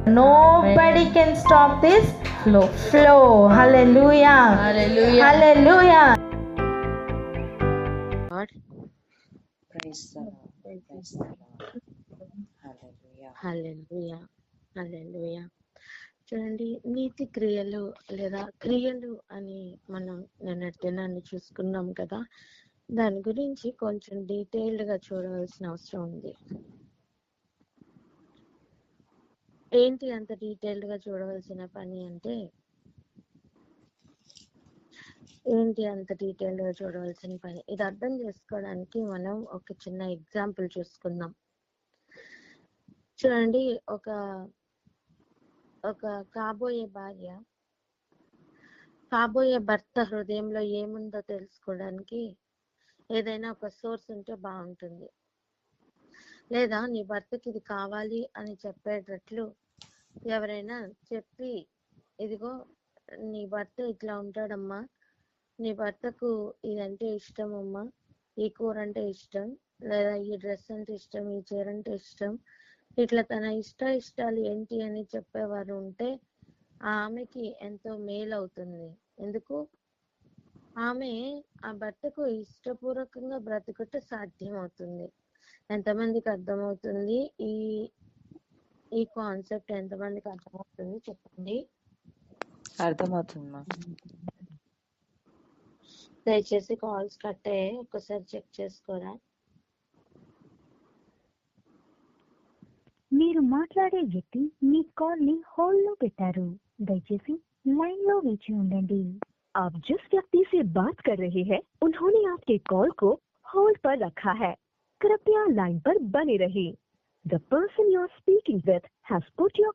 Nobody can stop this flow. Hallelujah. Hallelujah. Hallelujah. God. Praise the Lord. Praise the Lord. Hallelujah. హల్లెలూయా. హల్లెలూయా. చూడండి, నీతి క్రియలు లేదా క్రియలు అని మనం నిన్నటి దినాన్ని చూసుకున్నాం కదా. దాని గురించి కొంచెం డీటెయిల్డ్ గా చూడవలసిన అవసరం ఉంది. ఏంటి అంత డీటెయిల్డ్ గా చూడవలసిన పని అంటే, ఇది అర్థం చేసుకోవడానికి మనం ఒక చిన్న ఎగ్జాంపుల్ చూసుకుందాం. చూడండి, ఒక కాబోయే భార్య కాబోయే భర్త హృదయంలో ఏముందో తెలుసుకోవడానికి ఏదైనా ఒక సోర్స్ ఉంటే బాగుంటుంది. లేదా నీ భర్తకి ఇది కావాలి అని చెప్పేటట్లు ఎవరైనా చెప్పి, ఇదిగో నీ భర్త ఇట్లా ఉంటాడమ్మా, నీ భర్తకు ఇదంటే ఇష్టం అమ్మా, ఈ కూర అంటే ఇష్టం, లేదా ఈ డ్రెస్ అంటే ఇష్టం, ఈ చీర అంటే ఇష్టం, ఇట్లా తన ఇష్టాలు ఏంటి అని చెప్పేవారు ఉంటే ఆమెకి ఎంతో మేలు అవుతుంది. ఎందుకు? ఆమె ఆ భర్తకు ఇష్టపూర్వకంగా బ్రతుకుట సాధ్యం అవుతుంది. ఎంతమందికి అర్థమవుతుంది ఈ కాన్సెప్ట్? ఎంతమందికి అర్థమవుతుంది చెప్పండి. అర్థమవుతుందా? దయచేసి కాల్స్ కట్ అయ్యాయి, ఒకసారి చెక్ చేసుకోరా. మీరు మాట్లాడే వ్యక్తి మీ కాల్ ని హోల్డ్ లో పెట్టారు. దయచేసి लाइन लो వేచి ఉండండి. आप जिस व्यक्ति से बात कर रहे हैं उन्होंने आपके कॉल को होल्ड पर रखा है. कृपया लाइन पर बने रहिए. The person you are speaking with has put your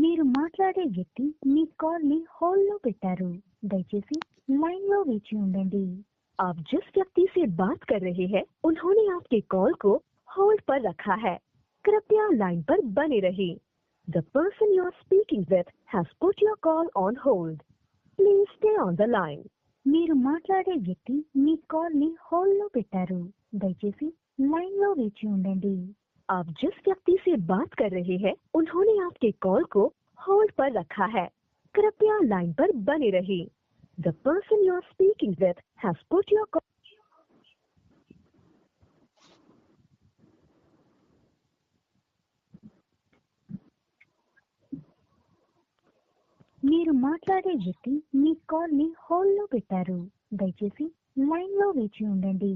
మీరు మాట్లాడే వ్యక్తి మీ కాల్ ని హోల్డ్ లో పెట్టారు. దయచేసి लाइन लो వేచి ఉండండి. आप जिस व्यक्ति से बात कर रहे हैं उन्होंने आपके कॉल को होल्ड पर रखा है. कृपया लाइन पर बने रहिए. The person you are speaking with has put your call on hold. Please stay on the line. మీరు మాట్లాడే వ్యక్తి మీ కాల్ ని హోల్డ్ లో పెట్టారు. దయచేసి लाइन లో వేచి ఉండండి. आप जिस व्यक्ति से बात कर रहे हैं उन्होंने आपके कॉल को होल्ड पर रखा है. कृपया लाइन पर बने रहिए. The person you are speaking with has put your call. మీరు మాట్లాడే వ్యక్తి మీ కాల్ ని హోల్డ్ లో పెట్టారు. దయచేసి लाइन లో వేచి ఉండండి.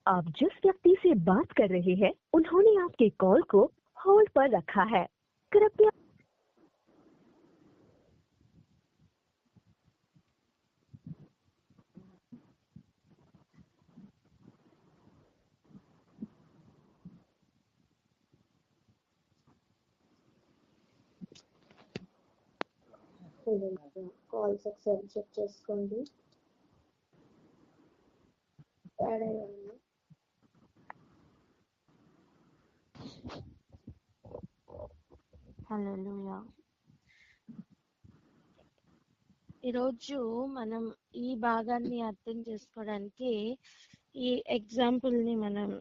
आप जिस व्यक्ति से बात कर रहे हैं उन्होंने आपके कॉल को होल्ड पर रखा है. कृपया కాల్స్ ఒకసారి చెక్ చేసుకోండి. హల్లెలూయా. ఈరోజు మనం ఈ భాగాన్ని అర్థం చేసుకోవడానికి ఈ ఎగ్జాంపుల్ ని మనం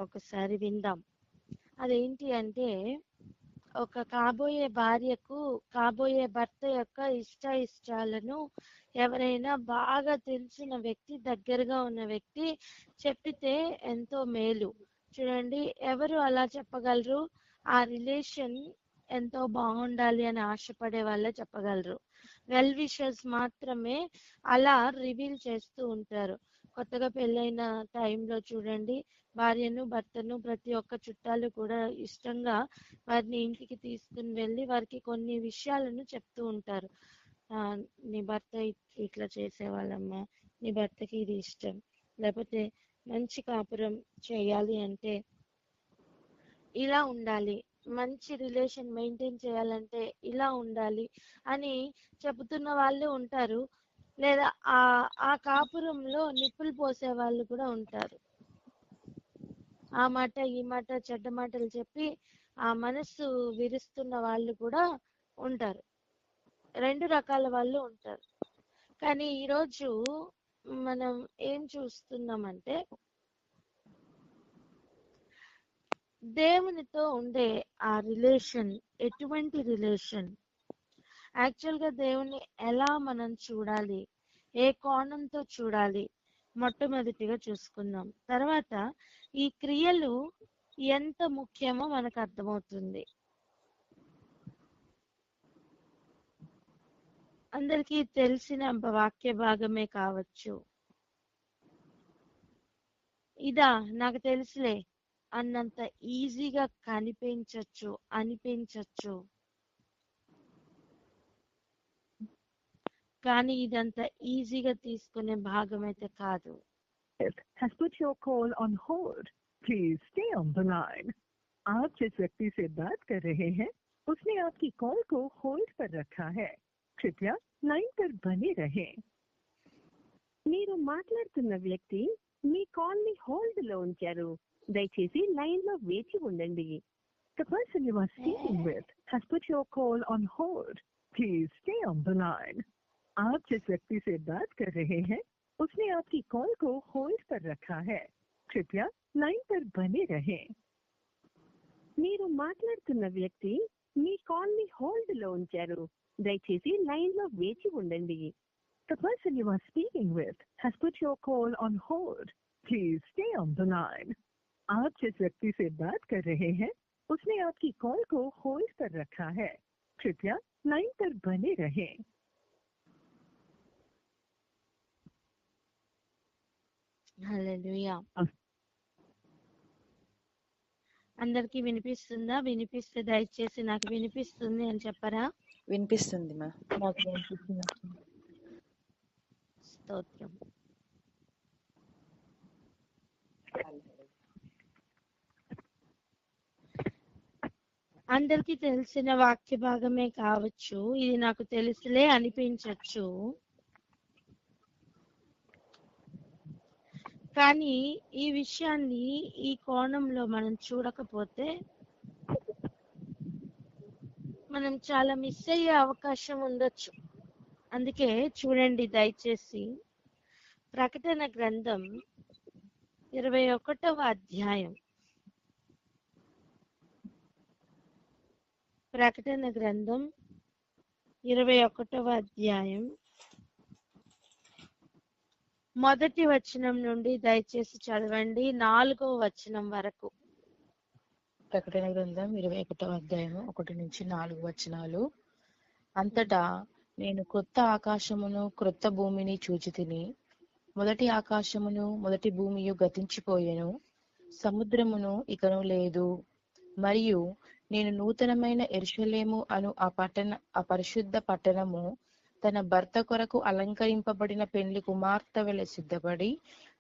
ఒకసారి విందాం. అదేంటి అంటే, ఒక కాబోయే భార్యకు కాబోయే భర్త యొక్క ఇష్టాలను ఎవరైనా బాగా తెలిసిన వ్యక్తి, దగ్గరగా ఉన్న వ్యక్తి చెప్పితే ఎంతో మేలు. చూడండి, ఎవరు అలా చెప్పగలరు? ఆ రిలేషన్ ఎంతో బాగుండాలి అని ఆశపడే వాళ్ళే చెప్పగలరు. వెల్ విషర్స్ మాత్రమే అలా రివీల్ చేస్తూ ఉంటారు. కొత్తగా పెళ్ళైన టైంలో చూడండి, భార్యను భర్తను ప్రతి ఒక్క చుట్టాలు కూడా ఇష్టంగా వారిని ఇంటికి తీసుకుని వెళ్ళి వారికి కొన్ని విషయాలను చెప్తూ ఉంటారు. నీ భర్త ఇట్లా చేసేవాళ్ళమ్మా, నీ భర్తకి ఇది ఇష్టం, లేకపోతే మంచి కాపురం చేయాలి అంటే ఇలా ఉండాలి, మంచి రిలేషన్ మెయింటైన్ చేయాలంటే ఇలా ఉండాలి అని చెబుతున్న వాళ్ళు ఉంటారు. లేదా ఆ కాపురంలో నిప్పులు పోసే వాళ్ళు కూడా ఉంటారు. ఆ మాట ఈ మాట చెడ్డ మాటలు చెప్పి ఆ మనసు విరుస్తున్న వాళ్ళు కూడా ఉంటారు. 2 రకాల వాళ్ళు ఉంటారు. కానీ ఈరోజు మనం ఏం చూస్తున్నామంటే దేవునితో ఉండే ఆ రిలేషన్ ఎటువంటి రిలేషన్? యాక్చువల్‌గా దేవుణ్ణి ఎలా మనం చూడాలి? ఏ కోణంతో చూడాలి? మొట్టమొదటిగా చూసుకుందాం. తర్వాత ఈ క్రియలు ఎంత ముఖ్యమో మనకు అర్థమవుతుంది. అందరికీ తెలిసిన వాక్య భాగమే కావచ్చు. ఇదా నాకు తెలుసులే అన్నంత ఈజీగా అనిపించచ్చు. కానీ ఇదంతా ఈజీగా తీసుకునే భాగం అయితే కాదు. has put your call on hold. Please stay on the line. आप जिस व्यक्ति से बात कर रहे हैं उसने आपकी कॉल को होल्ड पर रखा है. कृपया लाइन पर बने रहें. మీరు మాట్లాడుతున్న వ్యక్తి మీ కాల్ ని హోల్డ్ లో ఉంచారు. దయచేసి లైన్ లో వేచి ఉండండి. The person you are speaking with has put your call on hold. Please stay on the line. आप जिस व्यक्ति से बात कर रहे हैं उसने आपकी कॉल को होल्ड पर रखा है. कृपया लाइन पर बने रहें. మీరు మాట్లాడుతున్న వ్యక్తి మీ కాల్ ని హోల్డ్ లో ఉంచారు. దయచేసి లైన్ లో వేచి ఉండండి. The person you are speaking with has put your call on hold. Please stay on the line. आप जिस व्यक्ति से बात कर रहे हैं उसने आपकी कॉल को होल्ड पर रखा है. कृपया लाइन पर बने रहें. హల్లెలూయా. అందరికీ వినిపిస్తుందా? వినిపిస్తే దయచేసి నాకు వినిపిస్తుంది అని చెప్పరా? వినిపిస్తుంది మా. నాకు వినిపిస్తుంది. స్తోత్రం. అందరికీ తెలిసిన వాక్య భాగమే కావచ్చు. ఇది నాకు తెలుసులే అనిపించచ్చు. కానీ ఈ విషయాన్ని ఈ కోణంలో మనం చూడకపోతే మనం చాలా మిస్ అయ్యే అవకాశం ఉండొచ్చు. అందుకే చూడండి దయచేసి ప్రకటన గ్రంథం 21వ అధ్యాయం. ప్రకటన గ్రంథం 21వ అధ్యాయం మొదటి వచనం నుండి దయచేసి చదవండి 4వ వచనం వరకు. ప్రకటన గ్రంథం 21వ అధ్యాయం 1 నుంచి 4 వచనాలు. అంతటా నేను క్రొత్త ఆకాశమును క్రొత్త భూమిని చూచితిని. మొదటి ఆకాశమును మొదటి భూమియు గతించిపోయెను, సముద్రమును ఇకను లేదు. మరియు నేను నూతనమైన యెరూషలేము అను ఆ పరిశుద్ధ పట్టణము తన భర్త కొరకు అలంకరింపబడిన పెండ్లి కుమార్తె వలె సిద్ధపడి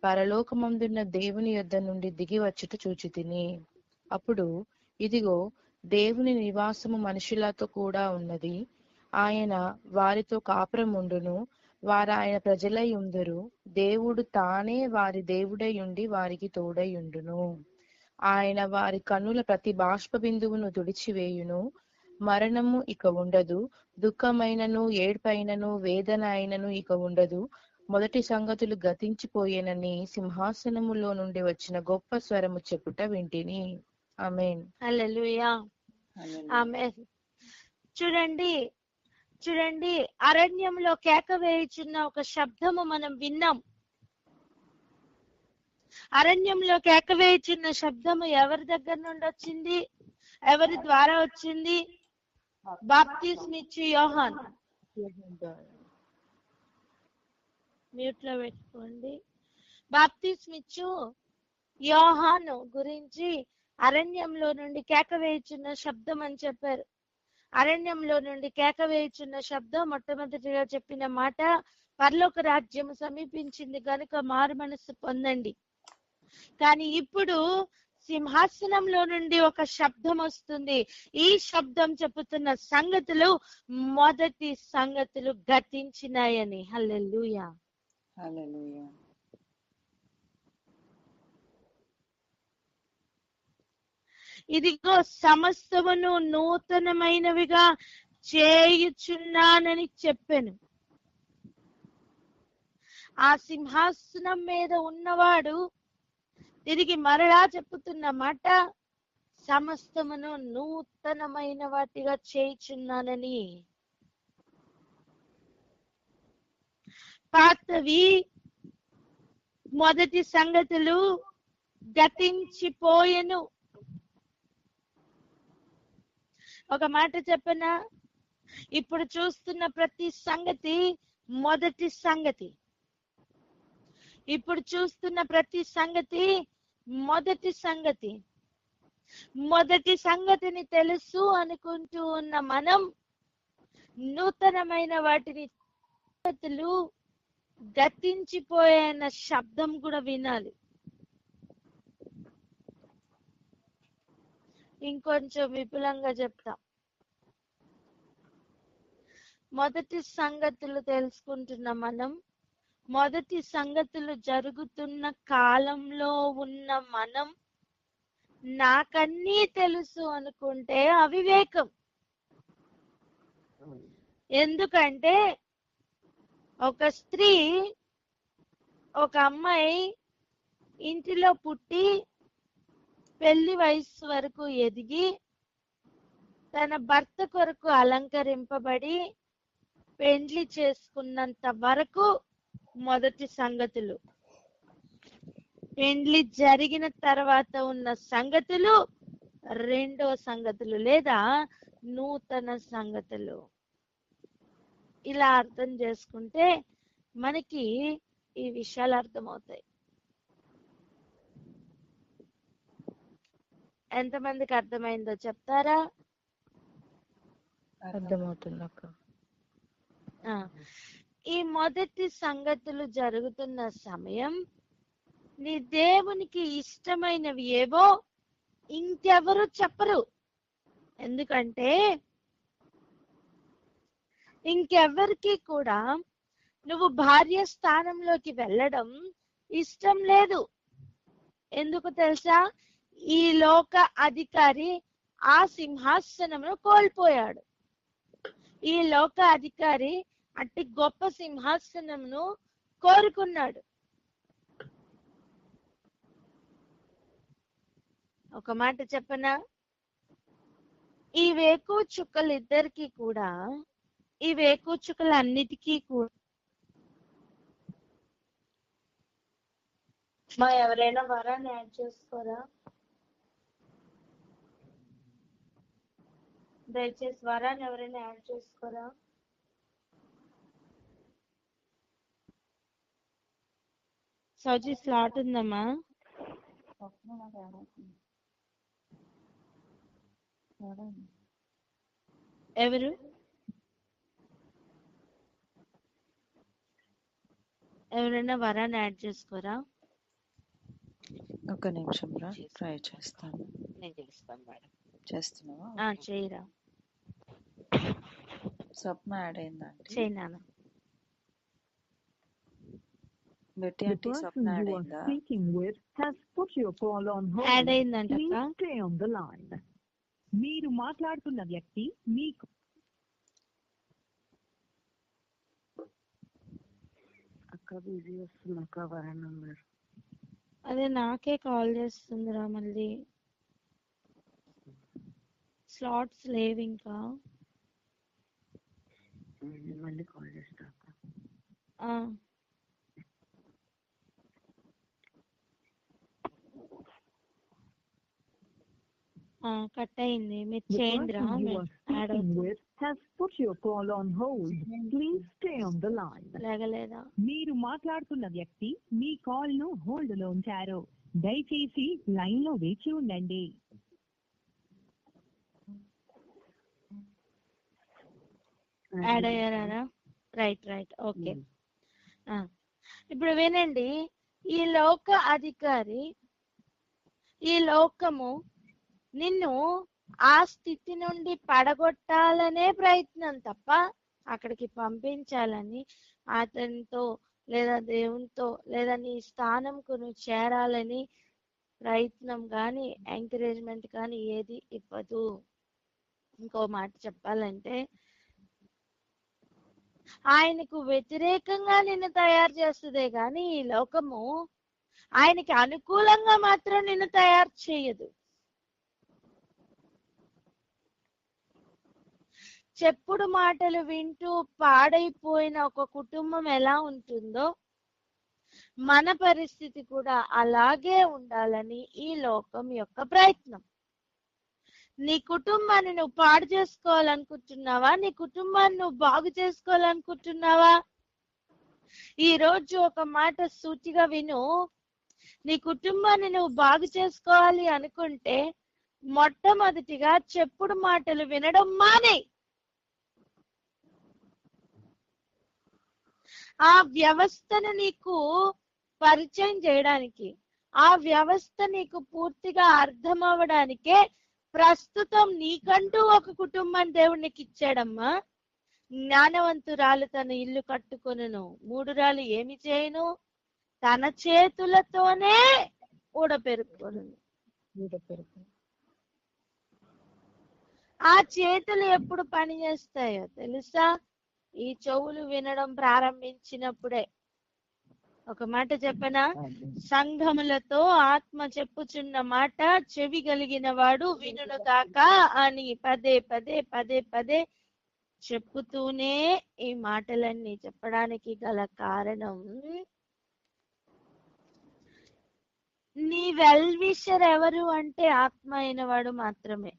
పరలోకమందున్న దేవుని యొద్ద నుండి దిగి వచ్చుట చూచితిని. అప్పుడు ఇదిగో దేవుని నివాసము మనుషులతో కూడా ఉన్నది. ఆయన వారితో కాపురముండును, వారు ఆయన ప్రజలై ఉందురు. దేవుడు తానే వారి దేవుడై ఉండి వారికి తోడై ఉండును. ఆయన వారి కన్నుల ప్రతి బాష్ప బిందువును తుడిచివేయును. మరణము ఇక ఉండదు, దుఃఖమైనను ఏడ్పైనను వేదన అయినను ఇక ఉండదు. మొదటి సంగతులు గతించిపోయేనని సింహాసనములో నుండి వచ్చిన గొప్ప స్వరము చెప్పుట వింటిని. ఆమేన్. హల్లెలూయా. ఆమేన్. చూడండి అరణ్యంలో కేక వేయుచున్న ఒక శబ్దము మనం విన్నాం. అరణ్యంలో కేక వేయుచున్న శబ్దము ఎవరి దగ్గర నుండి వచ్చింది? ఎవరి ద్వారా వచ్చింది? బాప్తిస్మిచ్చు యోహాన్. మ్యూట్ లో పెట్టుకోండి. బాప్తిస్మిచ్చు యోహాను గురించి అరణ్యంలో నుండి కేక వేయుచున్న శబ్దం అని చెప్పారు. అరణ్యంలో నుండి కేక వేయుచున్న శబ్దం మొట్టమొదటిగా చెప్పిన మాట పరలోక రాజ్యం సమీపించింది కనుక మారు మనసు పొందండి. కానీ ఇప్పుడు సింహాసనంలో నుండి ఒక శబ్దం వస్తుంది. ఈ శబ్దం చెప్పుతున్న సంగతులు మొదటి సంగతులు గతించినాయని. హల్లెలూయా. హల్లెలూయా. ఇదిగో సమస్తమును నూతనమైనవిగా చేయుచున్నానని చెప్పాను. ఆ సింహాసనం మీద ఉన్నవాడు తిరిగి మరలా చెప్పుతున్న మాట, సమస్తమును నూతనమైన వాటిగా చేయుచున్నానని. పాతవి మొదటి సంగతులు గతించిపోయెను. ఒక మాట చెప్పనా, ఇప్పుడు చూస్తున్న ప్రతి సంగతి మొదటి సంగతి. ఇప్పుడు చూస్తున్న ప్రతి సంగతి మొదటి సంగతి. మొదటి సంగతిని తెలుసు అనుకుంటూ ఉన్న మనం నూతనమైన వాటిని సంగతులు గతించిపోయిన శబ్దం కూడా వినాలి. ఇంకొంచెం విపులంగా చెప్తాం. మొదటి సంగతులు తెలుసుకుంటున్న మనం, మొదటి సంగతులు జరుగుతున్న కాలంలో ఉన్న మనం నాకన్నీ తెలుసు అనుకుంటే అవివేకం. ఎందుకంటే ఒక స్త్రీ, ఒక అమ్మాయి ఇంటిలో పుట్టి పెళ్లి వయస్సు వరకు ఎదిగి తన భర్త కొరకు అలంకరింపబడి పెండ్లి చేసుకున్నంత వరకు మొదటి సంగతులు. పెండ్లి జరిగిన తర్వాత ఉన్న సంగతులు రెండో సంగతులు లేదా నూతన సంగతులు. ఇలా అర్థం చేసుకుంటే మనకి ఈ విషయాలు అర్థమవుతాయి. ఎంతమందికి అర్థమైందో చెప్తారా? అర్థమవుతుంది అక్క. ఈ మొదటి సంగతులు జరుగుతున్న సమయం నీ దేవునికి ఇష్టమైనవి ఏవో ఇంకెవరు చెప్పరు. ఎందుకంటే ఇంకెవరికి కూడా నువ్వు భార్య స్థానంలోకి వెళ్ళడం ఇష్టం లేదు. ఎందుకు తెలుసా? ఈ లోక అధికారి ఆ సింహాసనమును కోల్పోయాడు. ఈ లోక అధికారి అట్టి గొప్ప సింహాసనమును కోరుకున్నాడు. ఒక మాట చెప్పనా, ఈ వేకు చుక్కలిద్దరికి కూడా, ఈ వేకు చుక్కలన్నిటికీ కూడా మా ఎవరైనా వరాన్ని యాడ్ చేసుకోరా? దయచేసి వరాన్ని ఎవరైనా యాడ్ చేసుకోరా? సౌజీ స్లాట్ ఉందమ్మా? ఎవరు? ఎవరైనా వరాన్ని యాడ్ చేసుకోరా? ఒక నిమిషం రా, ట్రై చేస్తాను. నేను చేస్తాను మేడం. చేస్తున్నావా? చేయరా. స్వప్న యాడ్ అయిందండి. చేయనా? బెట్టి The అంటే person Swapna add you are అయిందా? speaking with has put your call on hold. Add అయిందంట. Please stay on the line. మీరు మాట్లాడుతున్న వ్యక్తి మీకు అక్క బిజీ వస్తుంది అక్క వరా నంబర్. అదే నాకే కాల్ చేస్తుందిరా మళ్ళీ. స్లాట్స్ లేవు ఇంకా. మళ్ళీ కాల్ చేస్తా అక్క. కట్ అయింది. మీరు The చేయండి రా. person you are speaking with has put your call on hold. Please stay on the line. లేగలేదా? మీరు మాట్లాడుతున్న వ్యక్తి మీ కాల్ ను హోల్డ్ లో ఉంచారు. దయచేసి లైన్ లో వేచి ఉండండి. యాడ్ అయ్యారా? Right okay. ఇప్పుడు వినండి, ఈ లోక అధికారి, ఈ లోకము నిన్ను ఆ స్థితి నుండి పడగొట్టాలనే ప్రయత్నం తప్ప అక్కడికి పంపించాలని, అతనితో లేదా దేవునితో లేదా నీ స్థానంకు నువ్వు చేరాలని ప్రయత్నం కానీ ఎంకరేజ్మెంట్ కానీ ఏది ఇవ్వదు. ఇంకో మాట చెప్పాలంటే ఆయనకు వ్యతిరేకంగా నిన్ను తయారు చేస్తుందే కానీ ఈ లోకము ఆయనకి అనుకూలంగా మాత్రం నిన్ను తయారు చేయదు. చెప్పుడు మాటలు వింటూ పాడైపోయిన ఒక కుటుంబం ఎలా ఉంటుందో మన పరిస్థితి కూడా అలాగే ఉండాలని ఈ లోకం యొక్క ప్రయత్నం. నీ కుటుంబాన్ని నువ్వు పాడు చేసుకోవాలనుకుంటున్నావా? నీ కుటుంబాన్ని నువ్వు బాగు చేసుకోవాలనుకుంటున్నావా? ఈ రోజు ఒక మాట సూటిగా విను. నీ కుటుంబాన్ని నువ్వు బాగు చేసుకోవాలి అనుకుంటే మొట్టమొదటిగా చెప్పుడు మాటలు వినడం మానే. ఆ వ్యవస్థను నీకు పరిచయం చేయడానికి, ఆ వ్యవస్థ నీకు పూర్తిగా అర్థం అవ్వడానికే ప్రస్తుతం నీకంటూ ఒక కుటుంబాన్ని దేవుడు నీకు ఇచ్చాడమ్మా. జ్ఞానవంతురాలు తన ఇల్లు కట్టుకొనును, మూఢురాలు ఏమి చేయను? తన చేతులతోనే ఊడపెరుకొనును. ఆ చేతులు ఎప్పుడు పని చేస్తాయో తెలుసా? ఈ చెవులు వినడం ప్రారంభించినప్పుడే. ఒక మాట చెప్పనా? సంఘములతో ఆత్మ చెప్పుచున్న మాట చెవి కలిగిన వాడు వినును కాక అని పదే పదే పదే పదే చెప్పుతూనే ఈ మాటలన్నీ చెప్పడానికి గల కారణం, నీ వెల్ విషర్ ఎవరు అంటే ఆత్మ అయిన వాడు మాత్రమే.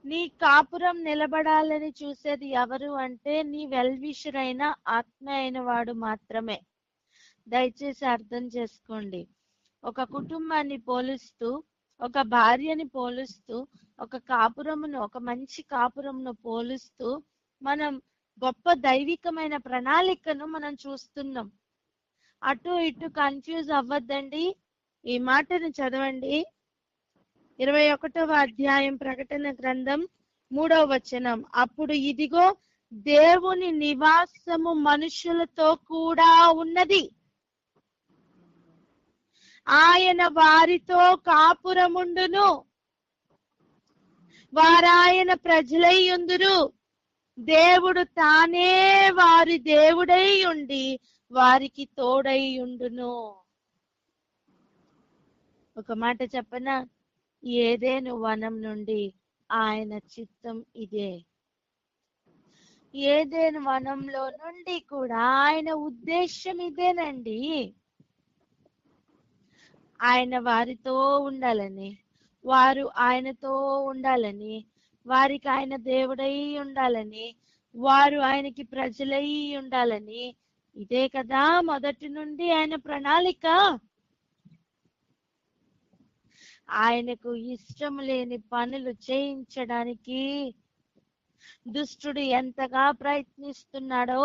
నీ కాపురం నిలబడాలని చూసేది ఎవరు అంటే నీ వెల్ విషర్ అయిన ఆత్మ అయిన వాడు మాత్రమే. దయచేసి అర్థం చేసుకోండి. ఒక కుటుంబాన్ని పోలుస్తూ, ఒక భార్యని పోలుస్తూ, ఒక కాపురమును, ఒక మంచి కాపురమును పోలుస్తూ మనం గొప్ప దైవికమైన ప్రణాళికను మనం చూస్తున్నాం. అటు ఇటు కన్ఫ్యూజ్ అవ్వద్దండి. ఈ మాటను చదవండి. 21వ అధ్యాయం ప్రకటన గ్రంథం 3వ వచనం. అప్పుడు ఇదిగో దేవుని నివాసము మనుషులతో కూడా ఉన్నది, ఆయన వారితో కాపురముండును, వారాయన ప్రజలై ఉందురు, దేవుడు తానే వారి దేవుడై ఉండి వారికి తోడై ఉండును. ఒక మాట చెప్పనా? ఏదెను వనం నుండి ఆయన చిత్తం ఇదే. ఏదెను వనంలో నుండి కూడా ఆయన ఉద్దేశం ఇదేనండి. ఆయన వారితో ఉండాలని, వారు ఆయనతో ఉండాలని, వారికి ఆయన దేవుడై ఉండాలని, వారు ఆయనకి ప్రజలై ఉండాలని. ఇదే కదా మొదటి నుండి ఆయన ప్రణాళిక. ఆయనకు ఇష్టం లేని పనులు చేయించడానికి దుష్టుడు ఎంతగా ప్రయత్నిస్తున్నాడో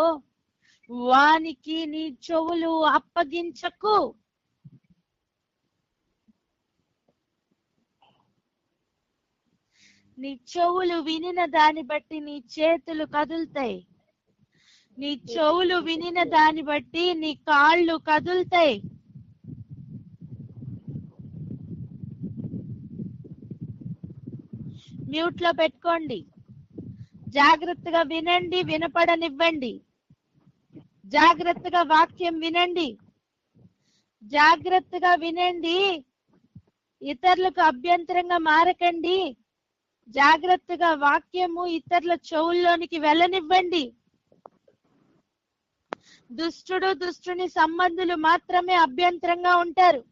వానికి నీ చెవులు అప్పగించకు. నీ చెవులు వినిన దాన్ని బట్టి నీ చేతులు కదులుతాయి. నీ చెవులు వినిన దాన్ని బట్టి నీ కాళ్ళు కదులుతాయి. మ్యూట్ లో పెట్టుకోండి. జాగ్రత్తగా వినండి, వినపడనివ్వండి. జాగ్రత్తగా వాక్యం వినండి, జాగ్రత్తగా వినండి. ఇతరులకు అభ్యంతరంగా మారకండి. జాగ్రత్తగా వాక్యము ఇతరుల చెవుల్లోనికి వెళ్ళనివ్వండి. దుష్టుడు, దుష్టుని సంబంధులు మాత్రమే అభ్యంతరంగా ఉంటారు.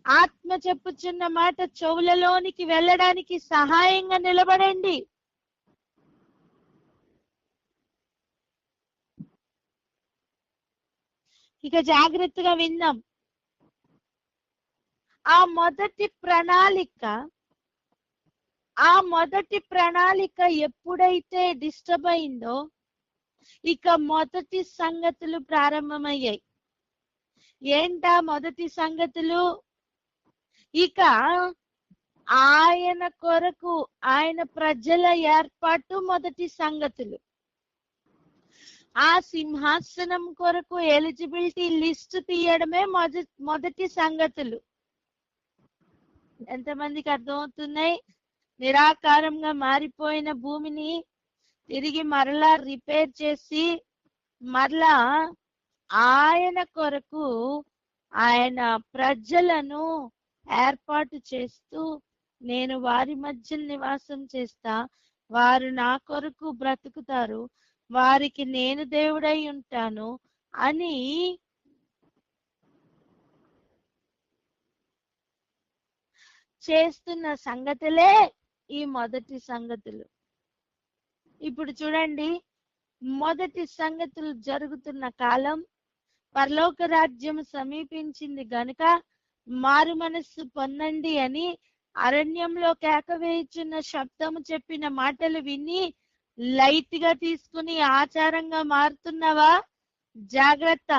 ఆత్మ చెప్పుచున్న మాట చెవులలోనికి వెళ్ళడానికి సహాయంగా నిలబడండి. ఇక జాగ్రత్తగా విందాం. ఆ మొదటి ప్రణాళిక ఎప్పుడైతే డిస్టర్బ్ అయిందో ఇక మొదటి సంగతులు ప్రారంభమయ్యాయి. ఏంటా మొదటి సంగతులు? ఇక ఆయన కొరకు, ఆయన ప్రజల ఏర్పాటు మొదటి సంగతులు. ఆ సింహాసనం కొరకు ఎలిజిబిలిటీ లిస్ట్ తీయడమే మొదటి సంగతులు. ఎంతమందికి అర్థమవుతున్నాయి? నిరాకారంగా మారిపోయిన భూమిని తిరిగి మరలా రిపేర్ చేసి మరలా ఆయన కొరకు ఆయన ప్రజలను ఏర్పాటు చేస్తూ, నేను వారి మధ్య నివాసం చేస్తా, వారు నా కొరకు బ్రతుకుతారు, వారికి నేను దేవుడై ఉంటాను అని చేస్తున్న సంగతులే ఈ మొదటి సంగతులు. ఇప్పుడు చూడండి, మొదటి సంగతులు జరుగుతున్న కాలం, పరలోక రాజ్యం సమీపించింది గనుక మారు మనస్సు పొందండి అని అరణ్యంలో కేక వేయుచున్న శబ్దము చెప్పిన మాటలు విని లైట్ గా తీసుకుని ఆచారంగా మారుతున్నావా? జాగ్రత్త.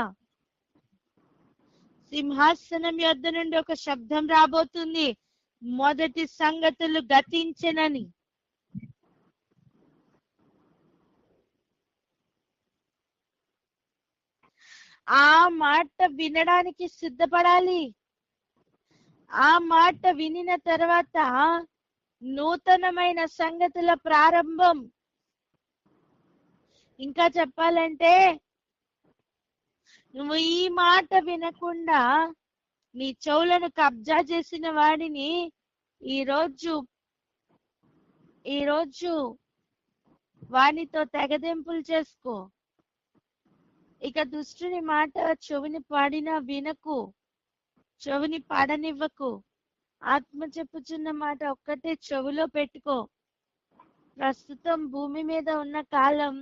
సింహాసనం యొద్ద నుండి ఒక శబ్దం రాబోతుంది, మొదటి సంగతులు గతించెనని. ఆ మాట వినడానికి సిద్ధపడాలి. ఆ మాట వినిన తర్వాత నూతనమైన సంగతుల ప్రారంభం. ఇంకా చెప్పాలంటే, నువ్వు ఈ మాట వినకుండా నీ చెవులను కబ్జా చేసిన వాడిని ఈరోజు వానితో తెగదెంపులు చేసుకో. ఇక దుష్టుని మాట చెవిని పాడినా వినకు, చెవిని పాడనివ్వకు. ఆత్మ చెప్పుచున్న మాట ఒక్కటే చెవిలో పెట్టుకో. ప్రస్తుతం భూమి మీద ఉన్న కాలం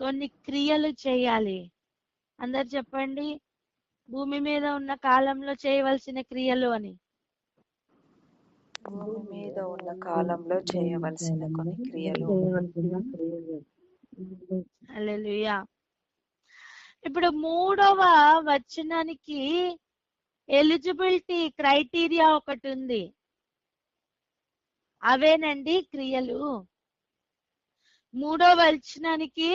కొన్ని క్రియలు చేయాలి. అందరు చెప్పండి, భూమి మీద ఉన్న కాలంలో చేయవలసిన క్రియలు అని. భూమి మీద ఉన్న కాలంలో చేయవలసిన కొన్ని క్రియలు. హల్లెలూయా. ఇప్పుడు 3వ వచనానికి ఎలిజిబిలిటీ క్రైటీరియా ఒకటి ఉంది. అవేనండి క్రియలు. 3వ వచనానికి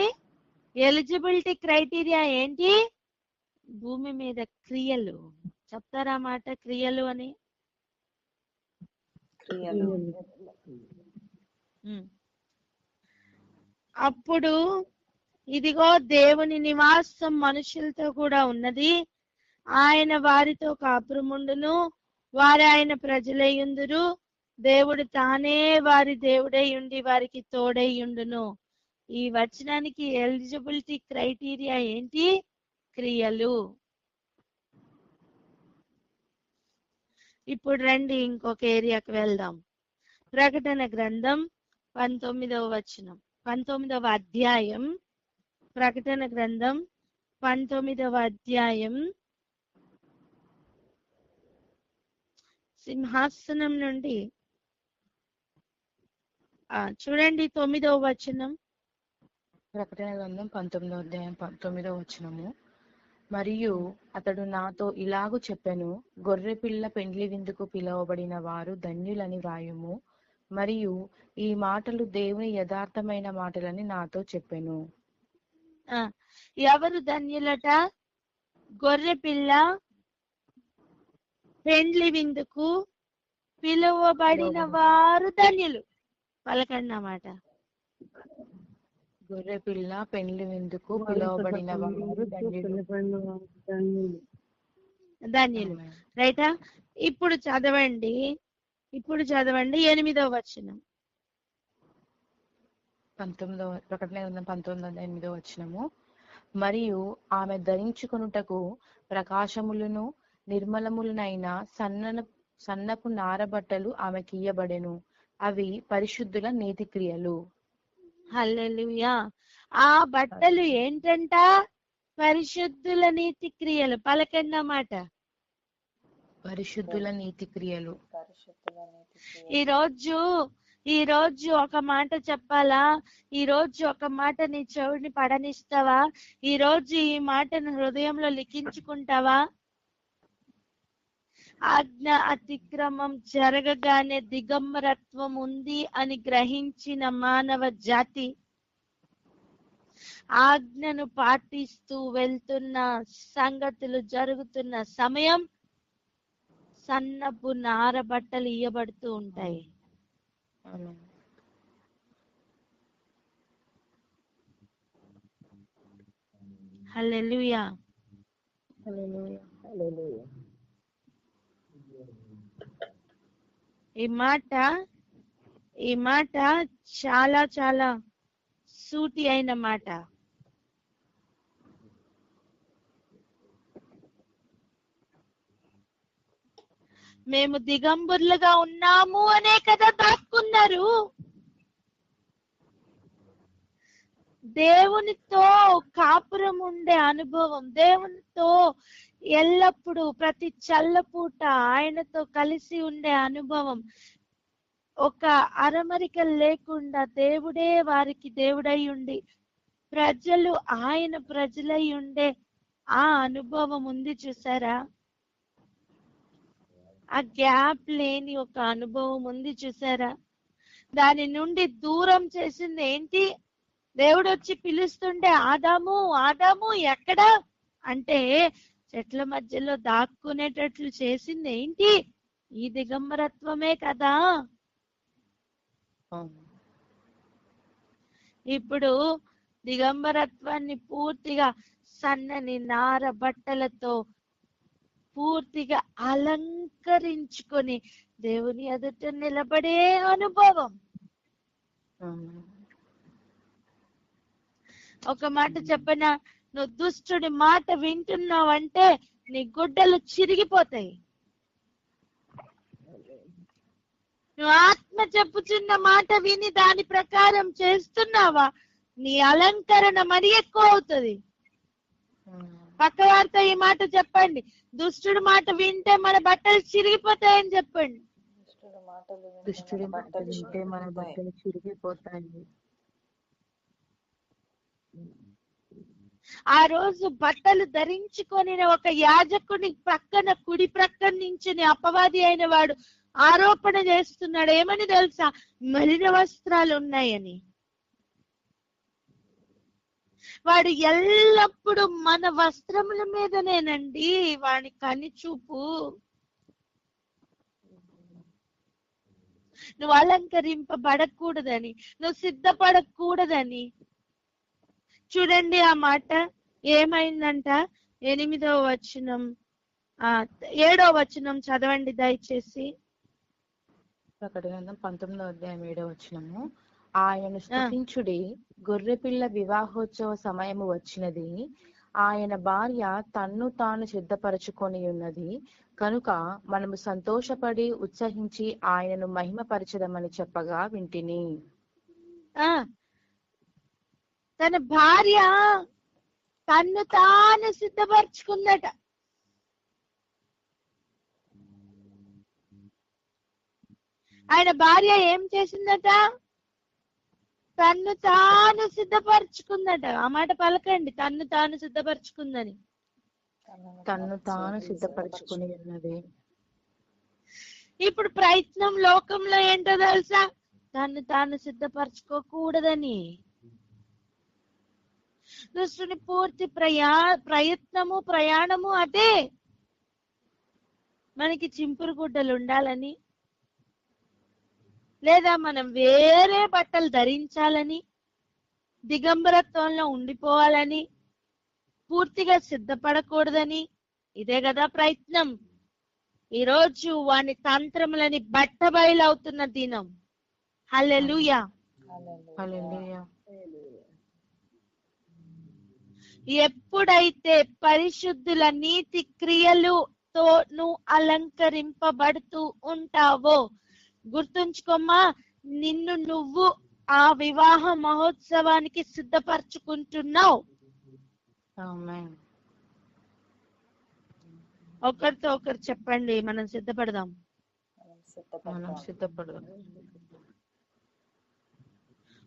ఎలిజిబిలిటీ క్రైటీరియా ఏంటి? భూమి మీద క్రియలు. చెప్తారా మాట క్రియలు అని? క్రియలు. అప్పుడు ఇదిగో దేవుని నివాసం మనుషులతో కూడా ఉన్నది, ఆయన వారితో కాపురముండును, వారు ఆయన ప్రజలయ్యుందురు, దేవుడు తానే వారి దేవుడై ఉండి వారికి తోడై ఉండును. ఈ వచనానికి ఎలిజిబిలిటీ క్రైటీరియా ఏంటి? క్రియలు. ఇప్పుడు రండి ఇంకొక ఏరియాకి వెళ్దాం. ప్రకటన గ్రంథం 19వ వచనం, 19వ అధ్యాయం. ప్రకటన గ్రంథం 19వ అధ్యాయం. సింహాసనం నుండి చూడండి 9వ వచనం. ప్రకటన గ్రంథం 19వ అధ్యాయం 9వ వచనము. మరియు అతడు నాతో ఇలాగు చెప్పెను, గొర్రెపిల్ల పెండ్లి విందుకు పిలువబడిన వారు ధన్యులని వ్రాయుము. మరియు ఈ మాటలు దేవుని యథార్థమైన మాటలని నాతో చెప్పెను. ఎవరు ధన్యులట? గొర్రెపిల్ల పెండ్లి విందుకు పిలువబడిన వారు ధన్యులు. పలకండి అన్నమాట. గొర్రెపిల్ల పెండ్లి విందుకు పిలువబడిన వారు ధన్యులు. రైటా? ఇప్పుడు చదవండి 8వ వచనం. ప్రకటన గ్రంథం 19:8వ వచనము. మరియు ఆమె ధరించుకొనుటకు ప్రకాశములను నిర్మలములనైన సన్నపు నారబట్టలు ఆమెకి ఇయ్యబడెను. అవి పరిశుద్ధుల నీతి క్రియలు. హల్లెలూయా. ఆ బట్టలు ఏంటంట? పరిశుద్ధుల నీతి క్రియలు. పలకండి అన్నమాట. పరిశుద్ధుల నీతి క్రియలు. ఈ రోజు ఒక మాట చెప్పాలా? ఈ రోజు ఒక మాట నీ చెవిని పడనిస్తావా? ఈ రోజు ఈ మాటను హృదయంలో లిఖించుకుంటావా? ఆజ్ఞ అతిక్రమం జరగగానే దిగంబరత్వం ఉంది అని గ్రహించిన మానవ జాతి ఆజ్ఞను పాటిస్తూ వెళ్తున్న సంగతులు జరుగుతున్న సమయం సన్నపు నార బట్టలు ఇయ్యబడుతూ ఉంటాయి. ఆమేన్. హల్లెలూయా. హల్లెలూయా. ఈ మాట చాలా చాలా సూటి అయిన మాట. మేము దిగంబరులుగా ఉన్నాము అనే కదా దాక్కున్నారు. దేవునితో కాపురం ఉండే అనుభవం, దేవునితో ఎల్లప్పుడూ ప్రతి చల్లపూట ఆయనతో కలిసి ఉండే అనుభవం, ఒక అరమరిక లేకుండా దేవుడే వారికి దేవుడై ఉండి ప్రజలు ఆయన ప్రజలై ఉండే ఆ అనుభవం ఉంది చూసారా? ఆ గ్యాప్ లేని ఒక అనుభవం ఉంది చూసారా? దాని నుండి దూరం చేసింది ఏంటి? దేవుడు వచ్చి పిలుస్తుంటే ఆదాము ఆదాము ఎక్కడా అంటే చెట్ల మధ్యలో దాక్కునేటట్లు చేసింది ఏంటి? ఈ దిగంబరత్వమే కదా. ఇప్పుడు దిగంబరత్వాన్ని పూర్తిగా సన్నని నార బట్టలతో పూర్తిగా అలంకరించుకొని దేవుని ఎదుట నిలబడే అనుభవం. ఒక మాట చెప్పనా, నువ్వు దుష్టుడి మాట వింటున్నావంటే నీ గుడ్డలు చిరిగిపోతాయి. నువ్వు ఆత్మ చెప్పుచున్న మాట విని దాని ప్రకారం చేస్తున్నావా, నీ అలంకరణ మరీ ఎక్కువ అవుతుంది. పక్కవారితో ఈ మాట చెప్పండి, దుష్టుడి మాట వింటే మన బట్టలు చిరిగిపోతాయని చెప్పండి. దుష్టుడి మాట వింటే మన బట్టలు చిరిగిపోతాయి. ఆ రోజు బట్టలు ధరించుకొని ఒక యాజకుని ప్రక్కన కుడి ప్రక్కన నుంచి అపవాది అయిన వాడు ఆరోపణ చేస్తున్నాడు. ఏమని తెలుసా? మలిన వస్త్రాలు ఉన్నాయని. వాడు ఎల్లప్పుడూ మన వస్త్రముల మీదనేనండి వాడి కని చూపు. నువ్వు అలంకరింపబడకూడదని, నువ్వు సిద్ధపడకూడదని. చూడండి ఆ మాట ఏమైందంట. 8వ వచనం 7వ వచనం చదవండి దయచేసి. ప్రకటన 19వ అధ్యాయం 7వ వచనము. ఆయన స్తుతించుడి, గొర్రెపిల్ల వివాహోత్సవ సమయము వచ్చినది, ఆయన భార్య తన్ను తాను సిద్ధపరచుకొని ఉన్నది కనుక మనము సంతోషపడి ఉత్సహించి ఆయనను మహిమపరచదమని చెప్పగా వింటిని. తన భార్య తన్ను తాను సిద్ధపరచుకుందట. ఆయన భార్య ఏం చేసిందట? తన్ను తాను సిద్ధపరచుకుందట. ఆ మాట పలకండి, తన్ను తాను సిద్ధపరచుకుందని. తన్ను తాను సిద్ధపరచుకుని ఉన్నది. ఇప్పుడు ప్రయత్నం లోకంలో ఏంటో తెలుసా? తన్ను తాను సిద్ధపరచుకోకూడదని. దుష్టుని పూర్తి ప్రయాణము అదే. మనకి చింపురు గుడ్డలు ఉండాలని, లేదా మనం వేరే బట్టలు ధరించాలని, దిగంబరత్వంలో ఉండిపోవాలని, పూర్తిగా సిద్ధపడకూడదని. ఇదే కదా ప్రయత్నం. ఈరోజు వాని తంత్రములని బట్టబయలవుతున్న దినం. హల్లెలూయా. హల్లెలూయా. ఎప్పుడైతే పరిశుద్ధుల నీతి క్రియలుతో నువ్వు అలంకరింపబడుతూ ఉంటావో, గుర్తుంచుకోమ్మా, నిన్ను నువ్వు ఆ వివాహ మహోత్సవానికి సిద్ధపరచుకుంటున్నావు. ఒకరితో ఒకరు చెప్పండి, మనం సిద్ధపడదాం.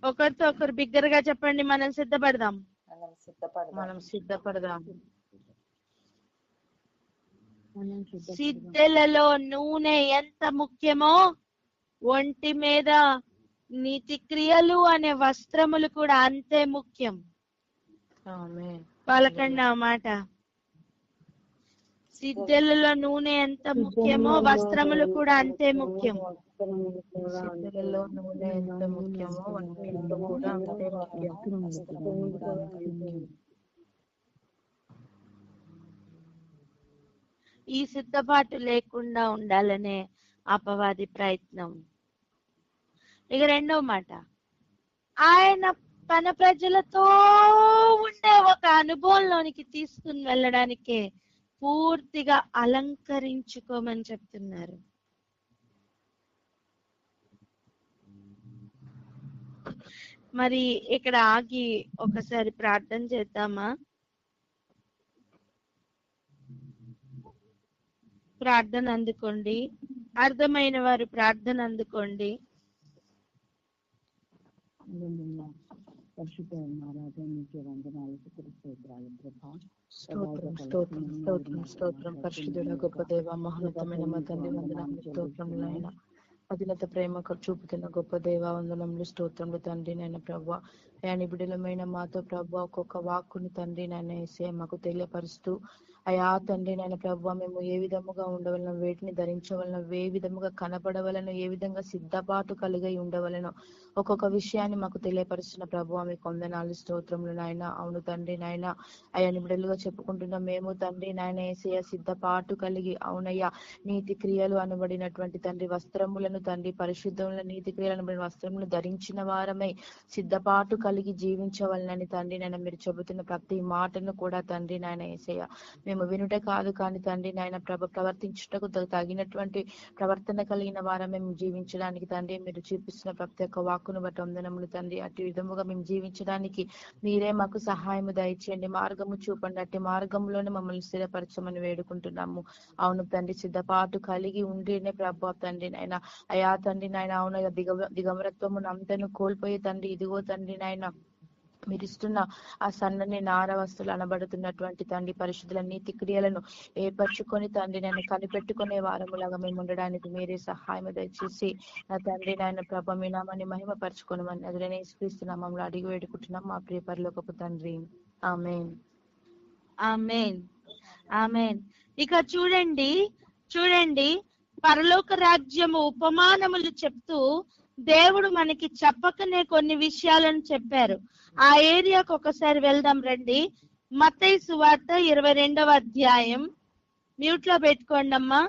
ఒకరితో ఒకరు బిగ్గరగా చెప్పండి, మనం సిద్ధపడదాం. సిద్ధలలో నూనె ఎంత ముఖ్యమో, ఒంటి మీద నీతి క్రియలు అనే వస్త్రములు కూడా అంతే ముఖ్యం. పలకండి ఆ మాట. సిద్ధెలలో నూనె ఎంత ముఖ్యమో వస్త్రములు కూడా అంతే ముఖ్యం. సిద్ధులలో నూనె ఎంత ముఖ్యమో వస్త్రములు కూడా అంతే ముఖ్యం. ఈ సిద్ధపాటు లేకుండా ఉండాలనే అపవాది ప్రయత్నం. ఇక రెండవ మాట, ఆయన తన ప్రజలతో ఉండే ఒక అనుభవంలోనికి తీసుకుని వెళ్ళడానికే పూర్తిగా అలంకరించుకోమని చెప్తున్నారు. మరి ఇక్కడ ఆగి ఒకసారి ప్రార్థన చేద్దామా? ప్రార్థన అందుకోండి. అర్థమైన వారు ప్రార్థన అందుకోండి. స్తోత్రం పరిశుద్ధుడ గొప్ప దేవ మహోన్నతమైన మా తండ్రి వందనములు స్తోత్రములైన అధినత ప్రేమ చూపుతున్న గొప్ప దేవ వందనములు స్తోత్రములు తండ్రి నాయన ప్రభా. అయా నిబిడలమైన మాతో ప్రభా ఒక్కొక్క వాక్కుని తండ్రి నాయన యేసయ్య మాకు తెలియపరుస్తూ అయా తండ్రి నాయన ప్రభా మేము ఏ విధముగా ఉండవలను, వేటిని ధరించవలను, ఏ విధముగా కనపడవలను, ఏ విధంగా సిద్ధపాటు కలిగి ఉండవలను ఒక్కొక్క విషయాన్ని మాకు తెలియపరుస్తున్న ప్రభు మీకు వందనాలు స్తోత్రములు నాయన. అవును తండ్రి నాయన అయ్యా నిబిడలుగా చెప్పుకుంటున్నాం మేము తండ్రి నాయన యేసయ్య సిద్ధపాటు కలిగి అవునయ్యా నీతి క్రియలు అనబడినటువంటి తండ్రి వస్త్రములను తండ్రి పరిశుద్ధముల నీతి క్రియలు అనబడిన వస్త్రములను ధరించిన వారమై సిద్ధపాటు కలిగి జీవించవలనని తండ్రి నాయన మీరు చెబుతున్న ప్రతి మాటను కూడా తండ్రి నాయన యేసయ్య మేము వినుట కాదు కానీ తండ్రి నాయన ప్రవర్తించుటకు తగినటువంటి ప్రవర్తన కలిగిన వారం మేము జీవించడానికి తండ్రి మీరు చూపిస్తున్న ప్రతి ఒక్క వాక్కును బట్టి వందనములు తండ్రి. అటు విధముగా మేము జీవించడానికి మీరే మాకు సహాయము దయచేయండి, మార్గము చూపండి, అట్టి మార్గంలోనే మమ్మల్ని స్థిరపరచమని వేడుకుంటున్నాము. అవును తండ్రి సిద్ధపాటు కలిగి ఉంటేనే ప్రభావ తండ్రి నాయన అయా తండ్రి నాయన అవును దిగమరత్వమును అంతను కోల్పోయే తండ్రి ఇదిగో తండ్రి నాయన మీరు ఇస్తున్న ఆ సన్నని నార వస్తువులు అనబడుతున్నటువంటి తండ్రి పరిశుద్ధుల నీతి క్రియలను ఏర్పరచుకొని తండ్రి నన్ను కనిపెట్టుకునే వారములాగా మేము ఉండడానికి మీరే సహాయం దయచేసి నా తండ్రి నాయన ప్రభ మీ నామాన్ని మహిమపరచుకోనమని అది నేను యేసుక్రీస్తు అడిగి వేడుకుంటున్నాం మా ప్రియ పరలోకపు తండ్రి. ఆమేన్ ఆమేన్ ఆమేన్. ఇక చూడండి పరలోక రాజ్యము ఉపమానములు చెప్తూ దేవుడు మనకి చెప్పకనే కొన్ని విషయాలను చెప్పారు. ఆ ఏరియాకు ఒకసారి వెళ్దాం రండి. మత్తయి సువార్త 22వ అధ్యాయం. మ్యూట్ లో పెట్టుకోండి అమ్మా,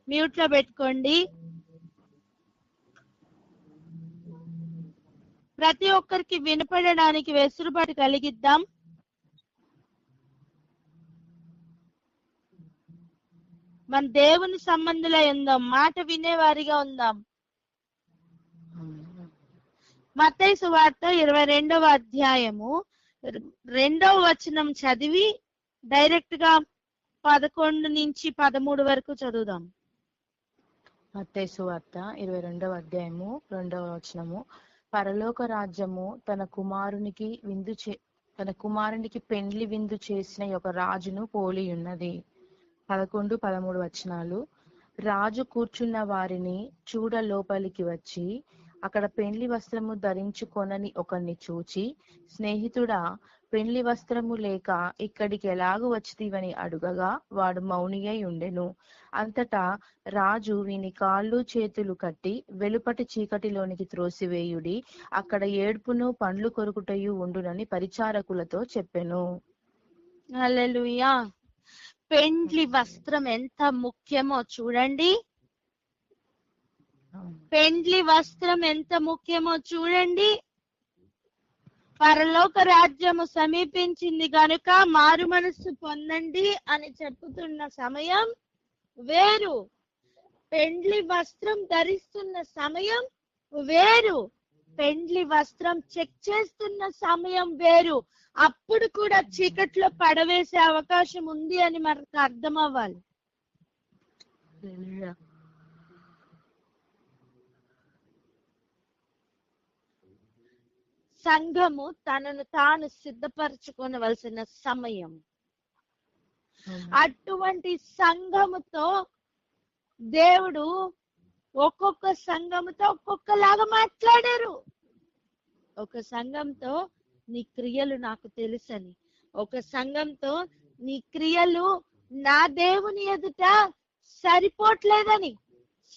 మ్యూట్ లో పెట్టుకోండి. ప్రతి ఒక్కరికి వినపడడానికి వెసులుబాటు కలిగిద్దాం. మన దేవుని సంబంధులై ఉందాం, మాట వినేవారిగా ఉందాం. మత్తయి సువార్త 22వ అధ్యాయము 2వ వచనం చదివి డైరెక్ట్ గా 11 నుంచి 13 వరకు చదువుదాం. మత్తయి సువార్త 22వ అధ్యాయము 2వ వచనము. పరలోక రాజ్యము తన కుమారునికి పెండ్లి విందు చేసిన ఒక రాజును పోలి ఉన్నది. 11, 13 వచనాలు. రాజు కూర్చున్న వారిని చూడ లోపలికి వచ్చి అక్కడ పెండ్లి వస్త్రము ధరించుకొనని ఒకరిని చూచి, స్నేహితుడా, పెండ్లి వస్త్రము లేక ఇక్కడికి ఎలాగూ వచ్చితివని అడుగగా వాడు మౌనియై ఉండెను. అంతటా రాజు వీని కాళ్ళు చేతులు కట్టి వెలుపటి చీకటిలోనికి త్రోసివేయుడి, అక్కడ ఏడ్పును పండ్లు కొరుకుటయు ఉండునని పరిచారకులతో చెప్పెను. హల్లెలూయా. పెండ్లి వస్త్రం ఎంత ముఖ్యమో చూడండి. పెండ్లి వస్త్రం ఎంత ముఖ్యమో చూడండి. పరలోక రాజ్యము సమీపించింది గనుక మారు మనస్సు పొందండి అని చెప్పుతున్న సమయం వేరు, పెండ్లి వస్త్రం ధరిస్తున్న సమయం వేరు, పెండ్లి వస్త్రం చెక్ చేస్తున్న సమయం వేరు. అప్పుడు కూడా చీకట్లో పడవేసే అవకాశం ఉంది అని మనకు అర్థం అవ్వాలి. సంఘము తనను తాను సిద్ధపరచుకోవలసిన సమయం. అటువంటి సంఘముతో దేవుడు ఒక్కొక్క సంఘముతో ఒక్కొక్కలాగా మాట్లాడారు. ఒక సంఘంతో నీ క్రియలు నాకు తెలుసని, ఒక సంఘంతో నీ క్రియలు నా దేవుని ఎదుట సరిపోట్లేదని,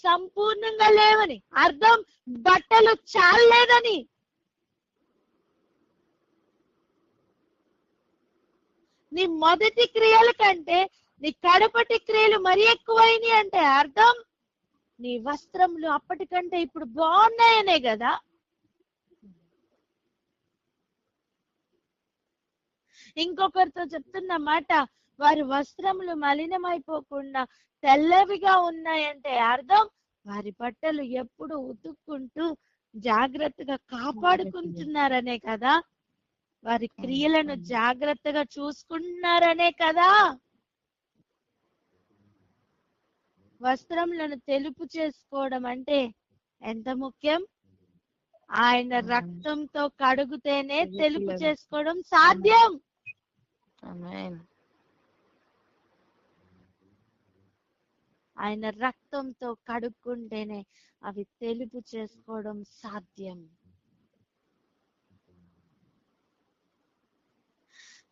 సంపూర్ణంగా లేవని అర్థం. బట్టలు చాలేదని. నీ మొదటి క్రియల కంటే నీ కడపటి క్రియలు మరీ ఎక్కువైనాయి అంటే అర్థం నీ వస్త్రములు అప్పటికంటే ఇప్పుడు బాగున్నాయనే కదా. ఇంకొకరితో చెప్తున్న మాట, వారి వస్త్రములు మలినమైపోకుండా తెల్లవిగా ఉన్నాయంటే అర్థం వారి బట్టలు ఎప్పుడు ఉతుక్కుంటూ జాగ్రత్తగా కాపాడుకుంటున్నారనే కదా. వారి క్రియలను జాగ్రత్తగా చూసుకుంటున్నారనే కదా. వస్త్రములను తెలుపు చేసుకోవడం అంటే ఎంత ముఖ్యం. ఆయన రక్తంతో కడుగుతేనే తెలుపు చేసుకోవడం సాధ్యం. ఆయన రక్తంతో కడుక్కుంటేనే అవి తెలుపు చేసుకోవడం సాధ్యం.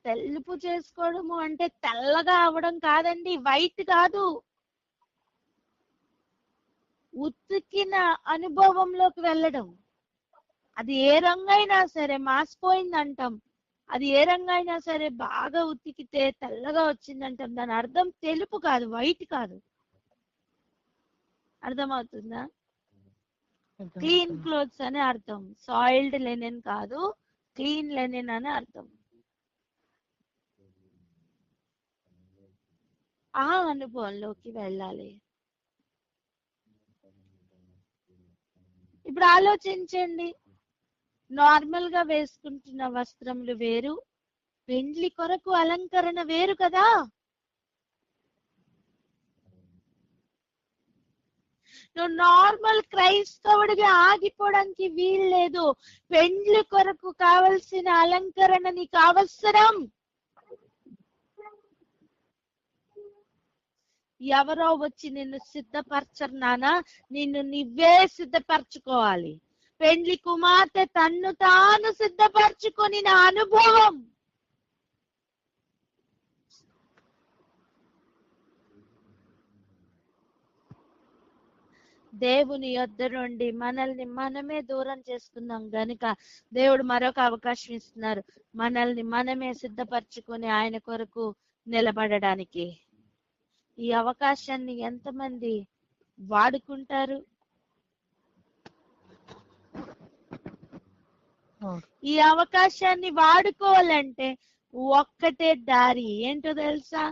తెలుపు చేసుకోవడము అంటే తెల్లగా అవడం కాదండి, వైట్ కాదు. ఉతికిన అనుభవంలోకి వెళ్ళడం. అది ఏ రంగైనా సరే మాసిపోయింది అంటాం, అది ఏ రంగైనా సరే బాగా ఉతికితే తెల్లగా వచ్చిందంటాం. దాని అర్థం తెలుపు కాదు, వైట్ కాదు. అర్థమవుతుందా? క్లీన్ క్లోత్స్ అని అర్థం, సాయిల్డ్ లెనిన్ కాదు, క్లీన్ లెనిన్ అని అర్థం. ఆ అనుభవంలోకి వెళ్ళాలి. ఇప్పుడు ఆలోచించండి, నార్మల్ గా వేసుకుంటున్న వస్త్రములు వేరు, పెండ్లి కొరకు అలంకరణ వేరు కదా. నువ్వు నార్మల్ క్రైస్తవుడిగా ఆగిపోవడానికి వీల్లేదు. పెండ్లి కొరకు కావలసిన అలంకరణ నీకు అవసరం. ఎవరో వచ్చి నిన్ను సిద్ధపరచరు నానా, నిన్ను నువ్వే సిద్ధపరచుకోవాలి. పెండ్లి కుమార్తె తన్ను తాను సిద్ధపరచుకొని నా అనుభవం. దేవుని యొద్ద నుండి మనల్ని మనమే దూరం చేసుకున్నాం గనుక దేవుడు మరొక అవకాశం ఇస్తున్నారు, మనల్ని మనమే సిద్ధపరచుకొని ఆయన కొరకు నిలబడడానికి. ఈ అవకాశాన్ని ఎంతమంది వాడుకుంటారు? ఈ అవకాశాన్ని వాడుకోవాలంటే ఒక్కటే దారి, ఏంటో తెలుసా?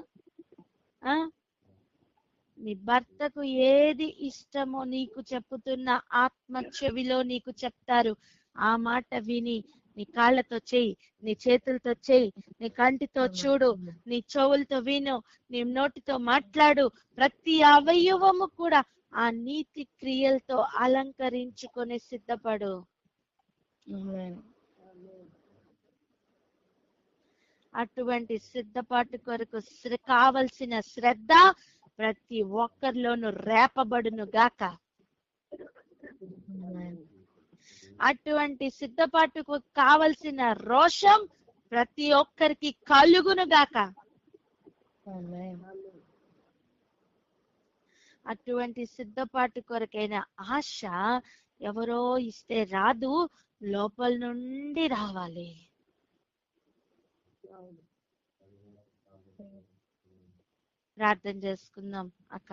నీ భర్తకు ఏది ఇష్టమో నీకు చెప్పుతున్న ఆత్మ చెవిలో నీకు చెప్తారు. ఆ మాట విని నీ కాళ్ళతో చెయ్యి, నీ చేతులతో చెయ్యి, నీ కంటితో చూడు, నీ చెవులతో విను, నీ నోటితో మాట్లాడు. ప్రతి అవయవము కూడా ఆ నీతి క్రియలతో అలంకరించుకొని సిద్ధపడు. అటువంటి సిద్ధపాటు కొరకు కావలసిన శ్రద్ధ ప్రతి ఒక్కరిలోనూ రేపబడును గాక. అటువంటి సిద్ధపాటుకు కావలసిన రోషం ప్రతి ఒక్కరికి కలుగును గాక. అటువంటి సిద్ధపాటు కొరకైన ఆశ ఎవరో ఇస్తే రాదు, లోపల నుండి రావాలి. ప్రార్థన చేసుకుందాం అక్క.